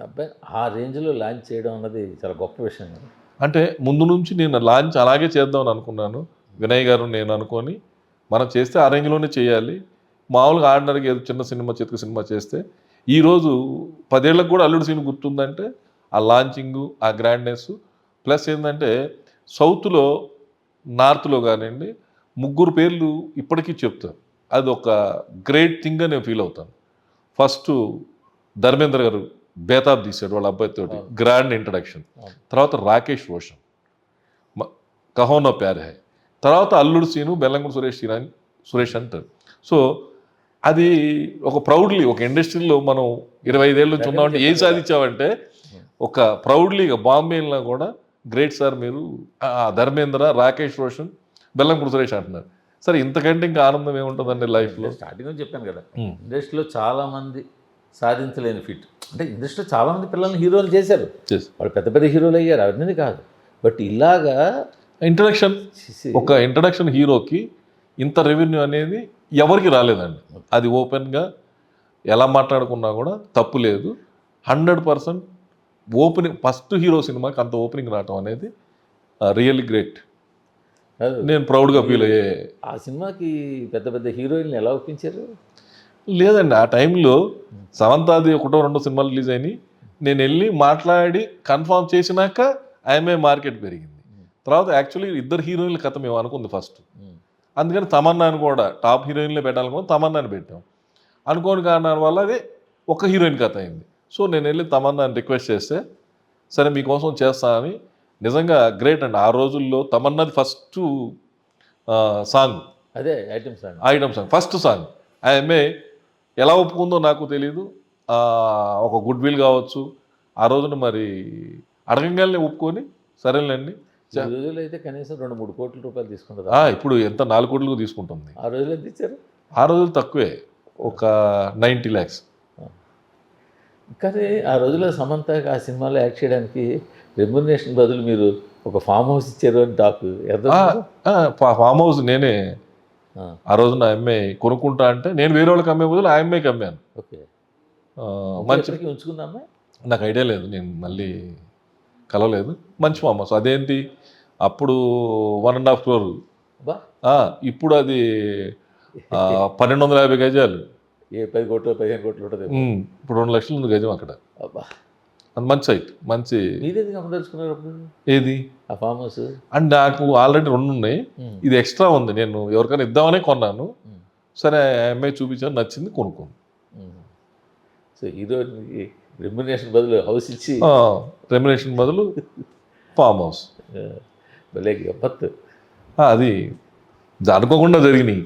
అబ్బాయి ఆ రేంజ్లో లాంచ్ చేయడం అన్నది చాలా గొప్ప విషయం కదా. అంటే ముందు నుంచి నేను లాంచ్ అలాగే చేద్దామని అనుకున్నాను. వినయ్ గారు నేను అనుకొని మనం చేస్తే ఆ రేంజ్లోనే చేయాలి. మామూలుగా ఆర్డినరీగా ఏదో చిన్న సినిమా చితక సినిమా చేస్తే ఈరోజు 10 ఏళ్ళకి కూడా అల్లుడు సీన్ గుర్తుందంటే ఆ లాంచింగు, ఆ గ్రాండ్నెస్ ప్లస్ ఏంటంటే సౌత్లో, నార్త్లో కానివ్వండి ముగ్గురు పేర్లు ఇప్పటికీ చెప్తాను. అది ఒక గ్రేట్ థింగ్గా నేను ఫీల్ అవుతాను. ఫస్ట్ ధర్మేంద్ర గారు బేతాబ్ తీశాడు వాళ్ళ అబ్బాయితోటి, గ్రాండ్ ఇంట్రడక్షన్. తర్వాత రాకేష్ రోషన్ కహోనా ప్యార్ హై, తర్వాత అల్లుడు సీను బెల్లంకొండ సురేష్ అంటారు. సో అది ఒక ప్రౌడ్లీ ఒక ఇండస్ట్రీలో మనం 25 ఏళ్ళ నుంచి ఉన్నామంటే ఏం సాధించామంటే ఒక ప్రౌడ్లీగా బాంబేలో కూడా గ్రేట్ సార్ మీరు ధర్మేంద్ర, రాకేష్ రోషన్, బెల్లంకొండ సురేష్ అంటున్నారు. సరే ఇంతకంటే ఇంకా ఆనందం ఏముంటుందండి లైఫ్లో. స్టార్టింగ్ చెప్పాను కదా, ఇండస్ట్రీలో చాలామంది సాధించలేని ఫిట్ అంటే ఇండస్ట్రీలో చాలామంది పిల్లల్ని హీరోలు చేశారు, వాళ్ళు పెద్ద పెద్ద హీరోలు అయ్యారు, అవన్నీ కాదు. బట్ ఇలాగా ఇంట్రడక్షన్, ఒక ఇంట్రడక్షన్ హీరోకి ఇంత రెవెన్యూ అనేది ఎవరికి రాలేదండి. అది ఓపెన్గా ఎలా మాట్లాడుకున్నా కూడా తప్పు లేదు. 100% ఓపెనింగ్ ఫస్ట్ హీరో సినిమాకి అంత ఓపెనింగ్ రావటం అనేది రియల్లీ గ్రేట్. నేను ప్రౌడ్గా ఫీల్ అయ్యే. ఆ సినిమాకి పెద్ద పెద్ద హీరోయిన్లు ఎలా ఒప్పించారు? లేదండి, ఆ టైంలో సమంతాది 1-2 సినిమాలు రిలీజ్ అయినాయి. నేను వెళ్ళి మాట్లాడి కన్ఫర్మ్ చేసినాక ఆమె మార్కెట్ పెరిగింది. తర్వాత యాక్చువల్లీ ఇద్దరు హీరోయిన్ల కథ మేము అనుకుంది ఫస్ట్. అందుకని తమన్నాను కూడా టాప్ హీరోయిన్లే పెట్టాలనుకుని తమన్నాని పెట్టాం. అనుకోని కారణాల వల్ల అది ఒక హీరోయిన్ కథ అయింది. సో నేను వెళ్ళి తమన్నాని రిక్వెస్ట్ చేస్తే సరే మీకోసం చేస్తానని. నిజంగా గ్రేట్ అండి. ఆ రోజుల్లో తమన్నాది ఫస్ట్ సాంగ్, అదే ఐటమ్ సాంగ్ ఫస్ట్ సాంగ్. ఆమె ఎలా ఒప్పుకుందో నాకు తెలీదు. ఒక గుడ్ విల్ కావచ్చు ఆ రోజున, మరి అడగంగానే ఒప్పుకొని సరేలేండి. ఈ రోజుల్లో అయితే కనీసం 2-3 కోట్ల రూపాయలు తీసుకుంటారు. ఇప్పుడు ఎంత 4 కోట్లు తీసుకుంటుంది. ఆ రోజుల్లో ఎంత ఇచ్చారు? ఆ రోజులు తక్కువే, ఒక 90 lakhs. కానీ ఆ రోజుల్లో సమంతకి ఆ సినిమాలో యాక్ట్ చేయడానికి రెమ్యునరేషన్ బదులు మీరు ఒక ఫామ్ హౌస్ ఇచ్చారు అని టాక్. ఫామ్ హౌస్ నేనే ఆ రోజున అమ్మాయి కొనుక్కుంటా అంటే నేను వేరే వాళ్ళకి అమ్మే బదులు ఆ అమ్మాయికి అమ్మాను. ఓకే, మంచి ఉంచుకుందామా? నాకు ఐడియా లేదు, నేను మళ్ళీ కలవలేదు. మంచి ఫామ్ హౌస్. అదేంటి అప్పుడు 1.5 crore, ఇప్పుడు అది 1250 గజాలు. 10 కోట్లు 15 కోట్లు ఉంటుంది ఇప్పుడు 2 లక్షలు ఉంది గజం అక్కడ. అబ్బా, అది మంచి సైట్. మంచి మీరేది అమ్మదలుచుకున్నారు అప్పుడు? ఏది ఆ ఫామ్ హౌస్? అండ్ నాకు ఆల్రెడీ 2 ఉన్నాయి, ఇది ఎక్స్ట్రా ఉంది. నేను ఎవరికైనా ఇద్దామనే కొన్నాను. సరే అమ్మాయి చూపించాను, నచ్చింది, కొనుక్కోను. సో హీరోయిన్కి రెమ్యునరేషన్ బదులు హౌస్ ఇచ్చి, రెమ్యునరేషన్ బదులు ఫామ్ హౌస్. భలే గప్పత్. అది అనుకోకుండా జరిగినాయి.